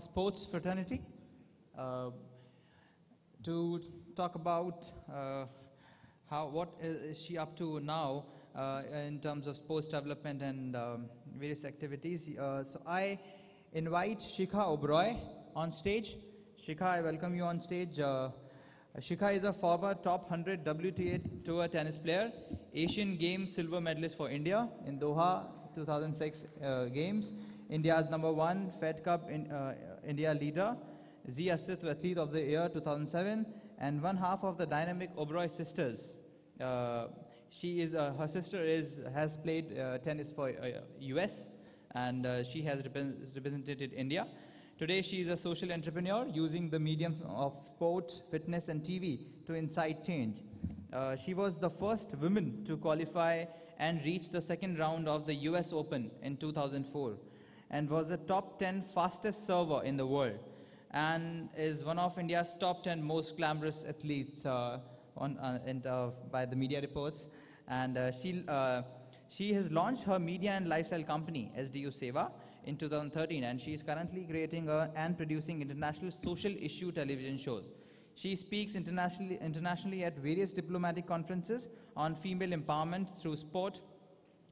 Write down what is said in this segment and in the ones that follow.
sports fraternity to talk about what is she up to now in terms of sports development and various activities. So I invite Shikha Uberoi on stage. Shikha, I welcome you on stage. Shikha is a former top 100 WTA Tour tennis player, Asian Games silver medalist for India in Doha 2006 Games, India's #1 Fed Cup India leader, Zee Astitv Athlete of the Year 2007, and one half of the dynamic Uberoi sisters. Her sister has played tennis for US, and she has represented India. Today, she is a social entrepreneur using the medium of sport, fitness, and TV to incite change. She was the first woman to qualify and reach the second round of the US Open in 2004, and was the top 10 fastest server in the world, and is one of India's top 10 most glamorous athletes by the media reports. And she has launched her media and lifestyle company, SDU Seva, in 2013, and she is currently creating and producing international social issue television shows. She speaks internationally at various diplomatic conferences on female empowerment through sport,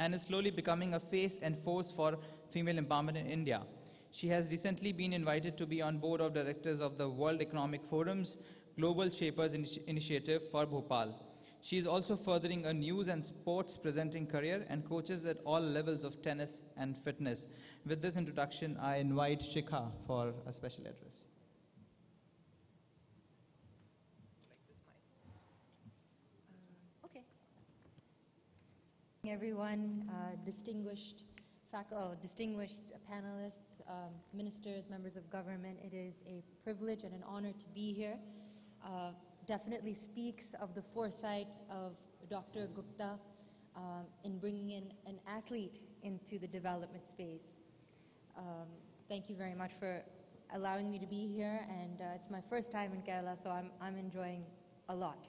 and is slowly becoming a face and force for female empowerment in India. She has recently been invited to be on board of directors of the World Economic Forum's Global Shapers Initiative for Bhopal. She is also furthering a news and sports presenting career and coaches at all levels of tennis and fitness. With this introduction, I invite Shikha for a special address. Okay. Everyone, distinguished panelists, ministers, members of government, it is a privilege and an honor to be here. Definitely speaks of the foresight of Dr. Gupta in bringing in an athlete into the development space. Thank you very much for allowing me to be here, and it's my first time in Kerala, so I'm enjoying a lot.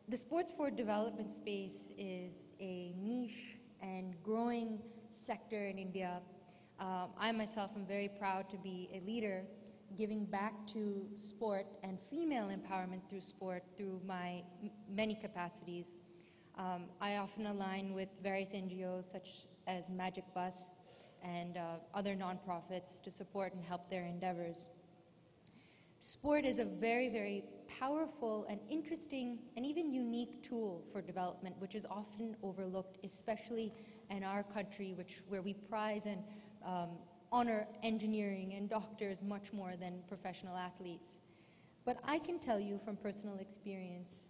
The sports for development space is a niche and growing sector in India. I myself am very proud to be a leader giving back to sport and female empowerment through sport through my many capacities. I often align with various NGOs such as Magic Bus and other nonprofits to support and help their endeavors. Sport is a very, very powerful and interesting and even unique tool for development, which is often overlooked, especially in our country, where we prize and honor engineering and doctors much more than professional athletes. But I can tell you from personal experience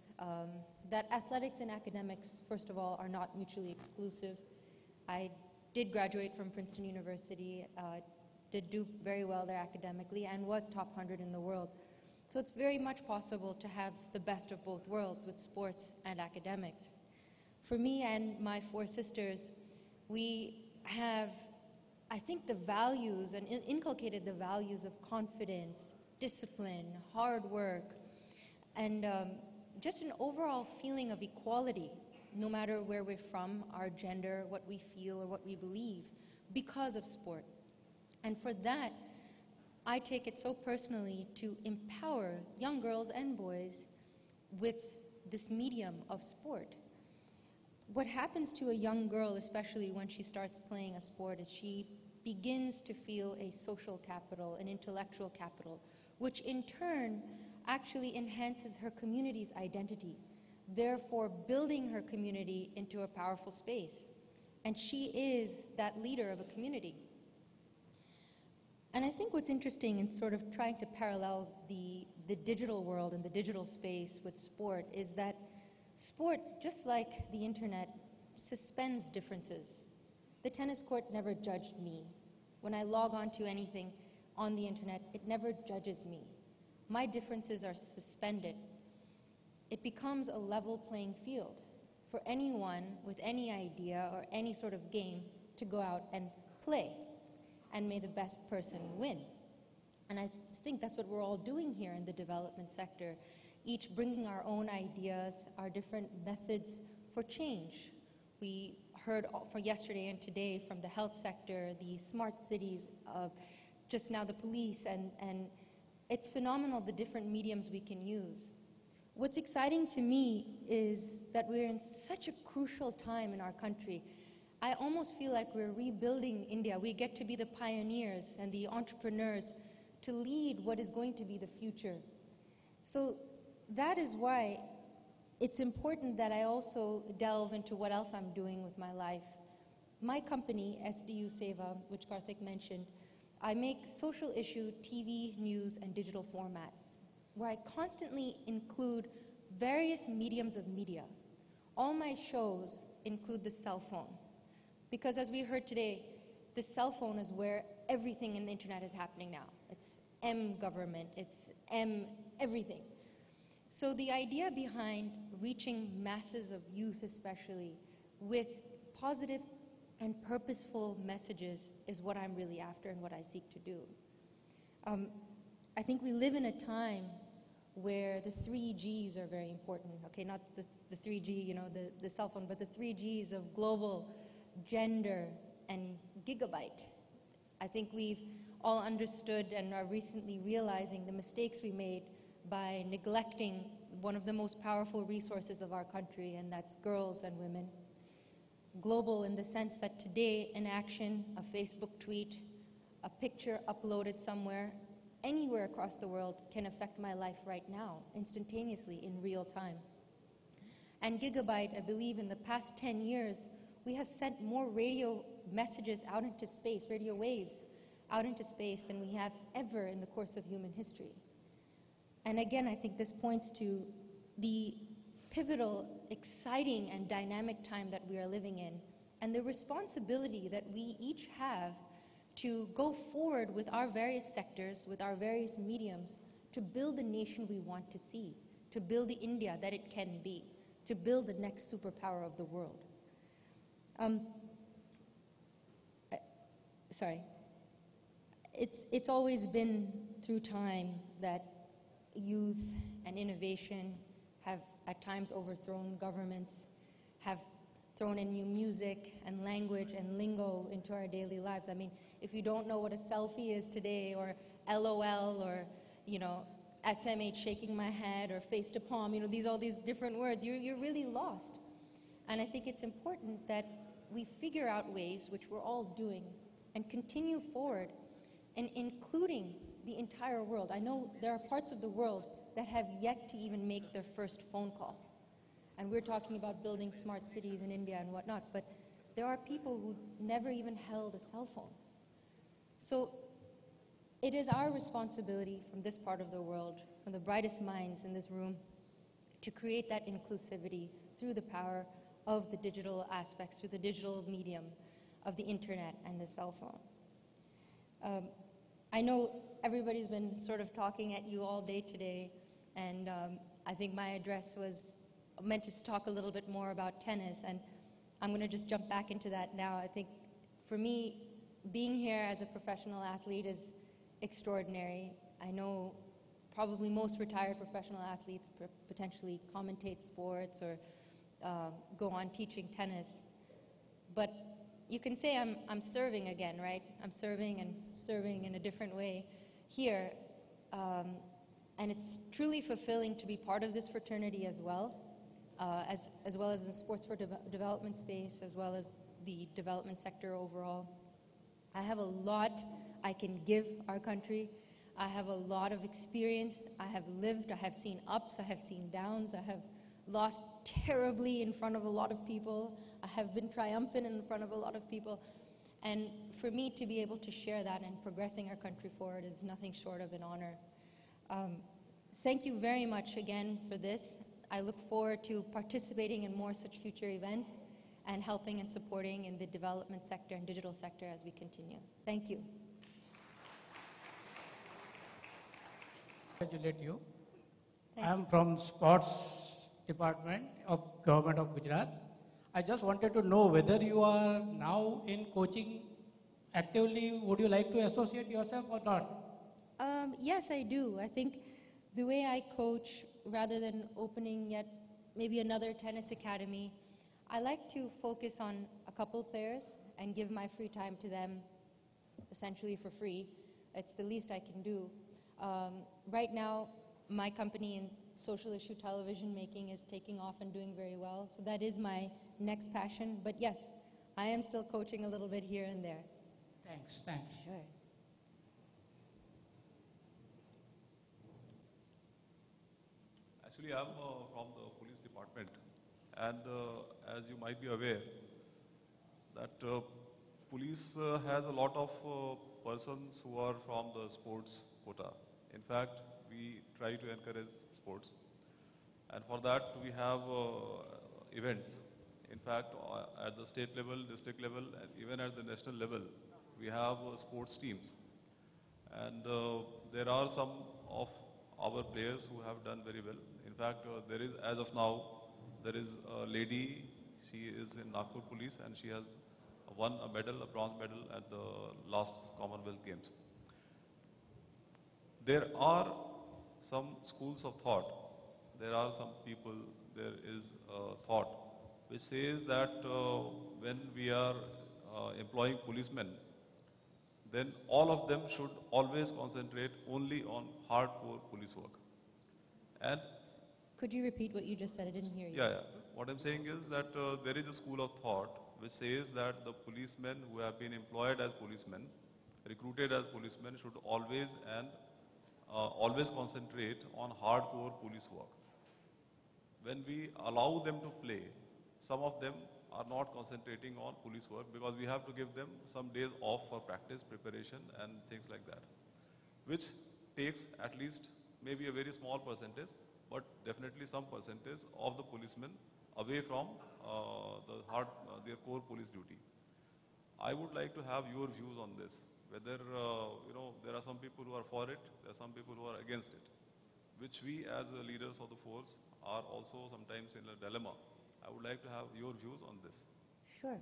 that athletics and academics, first of all, are not mutually exclusive. I did graduate from Princeton University, did do very well there academically, and was top 100 in the world. So it's very much possible to have the best of both worlds with sports and academics. For me and my four sisters, we have, I think, the values and inculcated the values of confidence, discipline, hard work, and just an overall feeling of equality, no matter where we're from, our gender, what we feel, or what we believe, because of sport. And for that, I take it so personally to empower young girls and boys with this medium of sport. What happens to a young girl, especially when she starts playing a sport, is she begins to feel a social capital, an intellectual capital, which in turn actually enhances her community's identity, therefore building her community into a powerful space. And she is that leader of a community. And I think what's interesting in sort of trying to parallel the digital world and the digital space with sport is that sport, just like the internet, suspends differences. The tennis court never judged me. When I log on to anything on the internet, it never judges me. My differences are suspended. It becomes a level playing field for anyone with any idea or any sort of game to go out and play, and may the best person win. And I think that's what we're all doing here in the development sector, each bringing our own ideas, our different methods for change. We heard for yesterday and today from the health sector, the smart cities, just now the police, and it's phenomenal the different mediums we can use. What's exciting to me is that we're in such a crucial time in our country. I almost feel like we're rebuilding India. We get to be the pioneers and the entrepreneurs to lead what is going to be the future. So that is why it's important that I also delve into what else I'm doing with my life. My company, SDU Seva, which Karthik mentioned, I make social issue TV, news, and digital formats, where I constantly include various mediums of media. All my shows include the cell phone, because as we heard today, the cell phone is where everything in the internet is happening now. It's M-government, it's M-everything. So the idea behind reaching masses of youth especially with positive and purposeful messages is what I'm really after and what I seek to do. I think we live in a time where the 3Gs are very important. Okay, not the 3G, you know, the cell phone, but the 3Gs of global, gender, and gigabyte. I think we've all understood and are recently realizing the mistakes we made by neglecting one of the most powerful resources of our country, and that's girls and women. Global in the sense that today an action, a Facebook tweet, a picture uploaded somewhere, anywhere across the world can affect my life right now, instantaneously, in real time. And gigabyte, I believe in the past 10 years, we have sent more radio messages out into space, radio waves out into space than we have ever in the course of human history. And again, I think this points to the pivotal, exciting, and dynamic time that we are living in, and the responsibility that we each have to go forward with our various sectors, with our various mediums, to build the nation we want to see, to build the India that it can be, to build the next superpower of the world. It's always been through time that youth and innovation have at times overthrown governments, have thrown in new music and language and lingo into our daily lives. I mean, if you don't know what a selfie is today, or LOL, or, you know, SMH, shaking my head, or face to palm, you know, all these different words, you're really lost. And I think it's important that we figure out ways, which we're all doing, and continue forward, and including the entire world. I know there are parts of the world that have yet to even make their first phone call. And we're talking about building smart cities in India and whatnot, but there are people who never even held a cell phone. So it is our responsibility from this part of the world, from the brightest minds in this room, to create that inclusivity through the power of the digital aspects, through the digital medium of the internet and the cell phone. I know everybody's been sort of talking at you all day today, and I think my address was meant to talk a little bit more about tennis, and I'm going to just jump back into that now. I think for me, being here as a professional athlete is extraordinary. I know probably most retired professional athletes potentially commentate sports or go on teaching tennis, but you can say I'm serving again, right? I'm serving and serving in a different way here, and it's truly fulfilling to be part of this fraternity as well, as well as in the sports for development space, as well as the development sector overall. I have a lot I can give our country. I have a lot of experience. I have lived, I have seen ups, I have seen downs, I have lost terribly in front of a lot of people. I have been triumphant in front of a lot of people. And for me to be able to share that and progressing our country forward is nothing short of an honor. Thank you very much again for this. I look forward to participating in more such future events and helping and supporting in the development sector and digital sector as we continue. Thank you. Congratulate you. Thank I am from Sports Department of Government of Gujarat. I just wanted to know whether you are now in coaching actively. Would you like to associate yourself or not? Yes, I do. I think the way I coach, rather than opening yet maybe another tennis academy, I like to focus on a couple players and give my free time to them essentially for free. It's the least I can do. Right now, my company in social issue television making is taking off and doing very well. So that is my next passion. But yes, I am still coaching a little bit here and there. Thanks. Sure. Actually, I'm from the police department, and as you might be aware, that police has a lot of persons who are from the sports quota. In fact, we try to encourage sports, and for that we have events. In fact, at the state level, district level, and even at the national level, we have sports teams. And there are some of our players who have done very well. In fact, there is, as of now, there is a lady, she is in Nagpur Police, and she has won a medal, a bronze medal at the last Commonwealth Games. There are some schools of thought, there are some people, there is a thought which says that when we are employing policemen, then all of them should always concentrate only on hardcore police work. And Could you repeat what you just said? I didn't hear you. yeah. What I'm saying is that there is a school of thought which says that the policemen who have been employed as policemen, recruited as policemen, should always concentrate on hardcore police work. When we allow them to play, some of them are not concentrating on police work because we have to give them some days off for practice, preparation, and things like that, which takes at least maybe a very small percentage, but definitely some percentage of the policemen away from their core police duty. I would like to have your views on this, whether there are some people who are for it, there are some people who are against it, which we as the leaders of the force are also sometimes in a dilemma. I would like to have your views on this. Sure.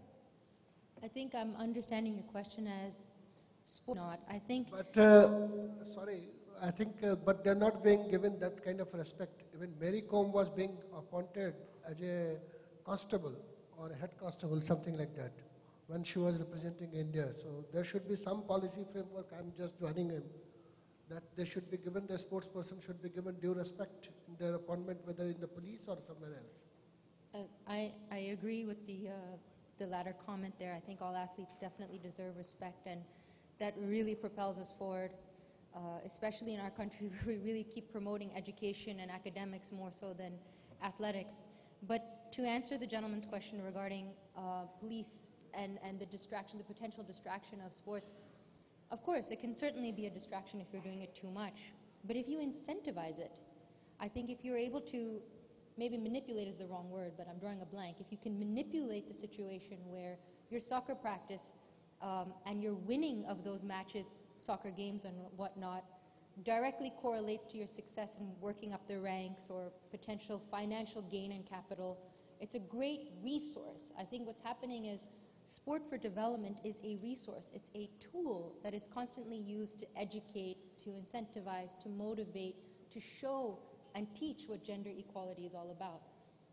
I think I'm understanding your question as sport. Not. I think. But sorry, I think, but they're not being given that kind of respect. Even Mary Kom was being appointed as a constable or a head constable, something like that, when she was representing India. So there should be some policy framework. I'm just running in that they should be given, the sports person should be given due respect in their appointment, whether in the police or somewhere else. I agree with the latter comment there. I think all athletes definitely deserve respect, and that really propels us forward, especially in our country where we really keep promoting education and academics more so than athletics. But to answer the gentleman's question regarding police and the distraction, the potential distraction of sports, of course, it can certainly be a distraction if you're doing it too much. But if you incentivize it, I think if you're able to, maybe manipulate is the wrong word, but I'm drawing a blank. If you can manipulate the situation where your soccer practice and your winning of those matches, soccer games and whatnot, directly correlates to your success in working up the ranks or potential financial gain and capital, it's a great resource. I think what's happening is sport for development is a resource. It's a tool that is constantly used to educate, to incentivize, to motivate, to show and teach what gender equality is all about.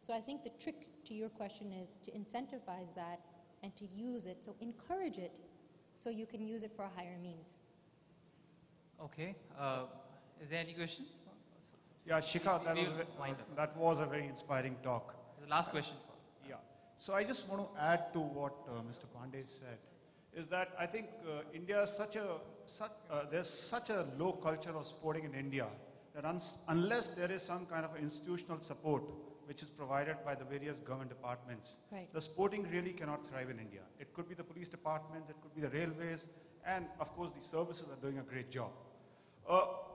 So I think the trick to your question is to incentivize that and to use it, so encourage it, so you can use it for a higher means. Okay. Is there any question? Yeah, Shikha, Wind up. that was a very inspiring talk. The last question. Yeah. So I just want to add to what Mr. Pandey said, is that I think India is there's such a low culture of sporting in India that unless there is some kind of institutional support which is provided by the various government departments, Right. the sporting really cannot thrive in India. It could be the police department, it could be the railways, and of course the services are doing a great job.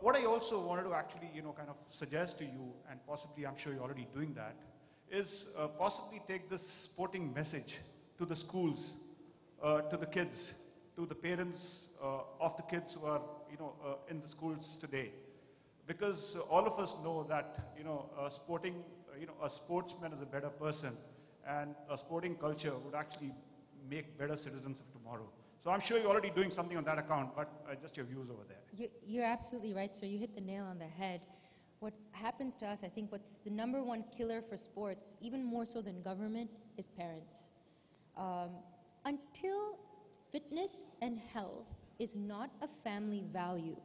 What I also wanted to actually, kind of suggest to you, and possibly I'm sure you're already doing that, is possibly take this sporting message to the schools, to the kids, to the parents of the kids who are, in the schools today. Because all of us know that, a sportsman is a better person, and a sporting culture would actually make better citizens of tomorrow. So I'm sure you're already doing something on that account, but just your views over there. You're absolutely right, sir. You hit the nail on the head. What happens to us, I think what's the number one killer for sports, even more so than government, is parents. Until fitness and health is not a family value.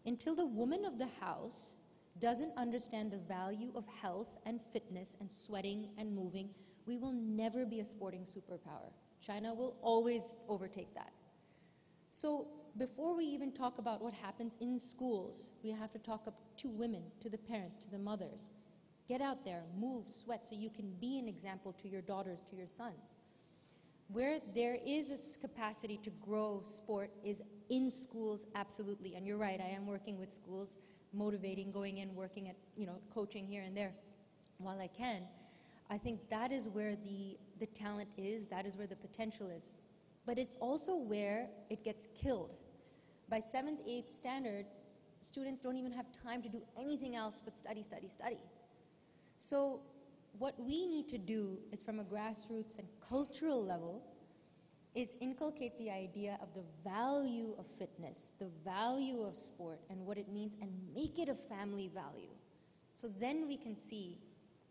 Until the woman of the house doesn't understand the value of health and fitness and sweating and moving, we will never be a sporting superpower. China will always overtake that. So before we even talk about what happens in schools, we have to talk to women, to the parents, to the mothers. Get out there, move, sweat, so you can be an example to your daughters, to your sons. Where there is a capacity to grow sport is in schools, absolutely. And you're right, I am working with schools, motivating, going in, working at, coaching here and there while I can. I think that is where the talent is, that is where the potential is. But it's also where it gets killed. By 7th, 8th standard, students don't even have time to do anything else but study, study, study. So what we need to do is, from a grassroots and cultural level, is inculcate the idea of the value of fitness, the value of sport, and what it means, and make it a family value. So then we can see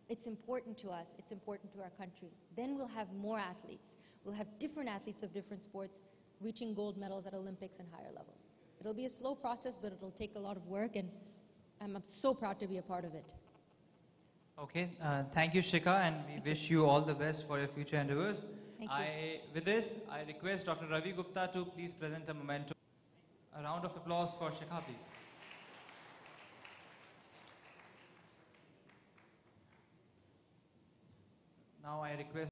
it's important to us, it's important to our country. Then we'll have more athletes. We'll have different athletes of different sports reaching gold medals at Olympics and higher levels. It'll be a slow process, but it'll take a lot of work, and I'm so proud to be a part of it. Okay, thank you, Shikha, and we wish you all the best for your future endeavors. Thank you. With this, I request Dr. Ravi Gupta to please present a memento. A round of applause for Shikha, please. Now I request